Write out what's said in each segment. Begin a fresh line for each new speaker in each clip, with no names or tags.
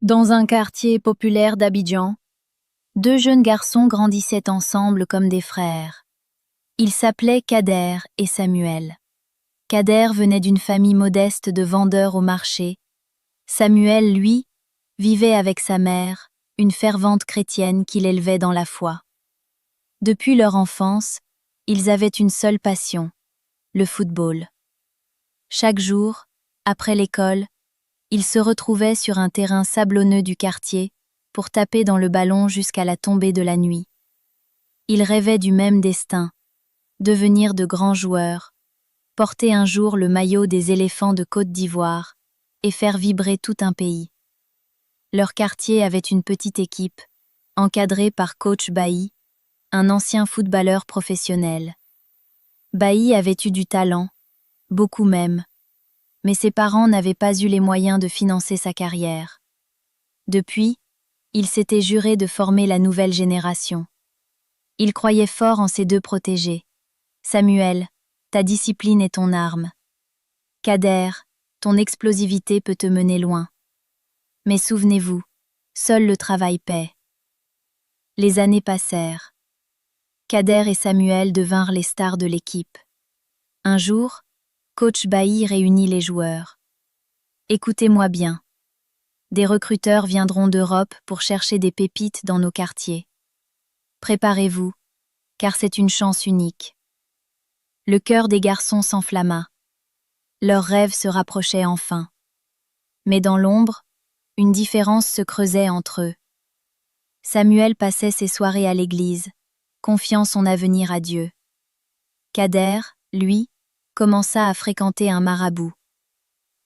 Dans un quartier populaire d'Abidjan, deux jeunes garçons grandissaient ensemble comme des frères. Ils s'appelaient Kader et Samuel. Kader venait d'une famille modeste de vendeurs au marché. Samuel, lui, vivait avec sa mère, une fervente chrétienne qui l'élevait dans la foi. Depuis leur enfance, ils avaient une seule passion, le football. Chaque jour, après l'école, ils se retrouvaient sur un terrain sablonneux du quartier pour taper dans le ballon jusqu'à la tombée de la nuit. Ils rêvaient du même destin, devenir de grands joueurs, porter un jour le maillot des éléphants de Côte d'Ivoire et faire vibrer tout un pays. Leur quartier avait une petite équipe, encadrée par coach Bailly, un ancien footballeur professionnel. Bailly avait eu du talent, beaucoup même, mais ses parents n'avaient pas eu les moyens de financer sa carrière. Depuis, il s'était juré de former la nouvelle génération. Il croyait fort en ses deux protégés. Samuel, ta discipline est ton arme. Kader, ton explosivité peut te mener loin. Mais souvenez-vous, seul le travail paie. Les années passèrent. Kader et Samuel devinrent les stars de l'équipe. Un jour, coach Bailly réunit les joueurs. Écoutez-moi bien. Des recruteurs viendront d'Europe pour chercher des pépites dans nos quartiers. Préparez-vous, car c'est une chance unique. Le cœur des garçons s'enflamma. Leurs rêves se rapprochaient enfin. Mais dans l'ombre, une différence se creusait entre eux. Samuel passait ses soirées à l'église, confiant son avenir à Dieu. Kader, lui, commença à fréquenter un marabout.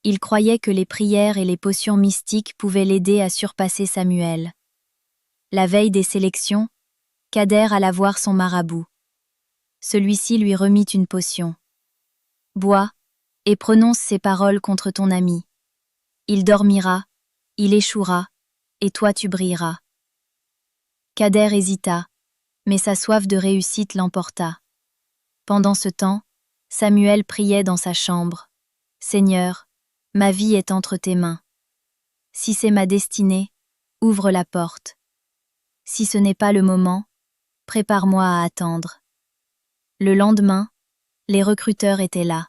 Il croyait que les prières et les potions mystiques pouvaient l'aider à surpasser Samuel. La veille des sélections, Kader alla voir son marabout. Celui-ci lui remit une potion. « Bois, et prononce ces paroles contre ton ami. Il dormira, il échouera, et toi tu brilleras. » Kader hésita, mais sa soif de réussite l'emporta. Pendant ce temps, Samuel priait dans sa chambre. « Seigneur, ma vie est entre tes mains. Si c'est ma destinée, ouvre la porte. Si ce n'est pas le moment, prépare-moi à attendre. » Le lendemain, les recruteurs étaient là.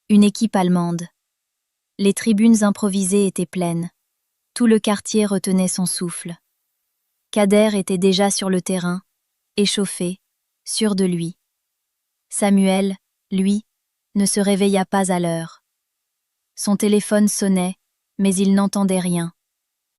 Une équipe allemande. Les tribunes improvisées étaient pleines. Tout le quartier retenait son souffle. Kader était déjà sur le terrain, échauffé, sûr de lui. Samuel, lui, ne se réveilla pas à l'heure. Son téléphone sonnait, mais il n'entendait rien.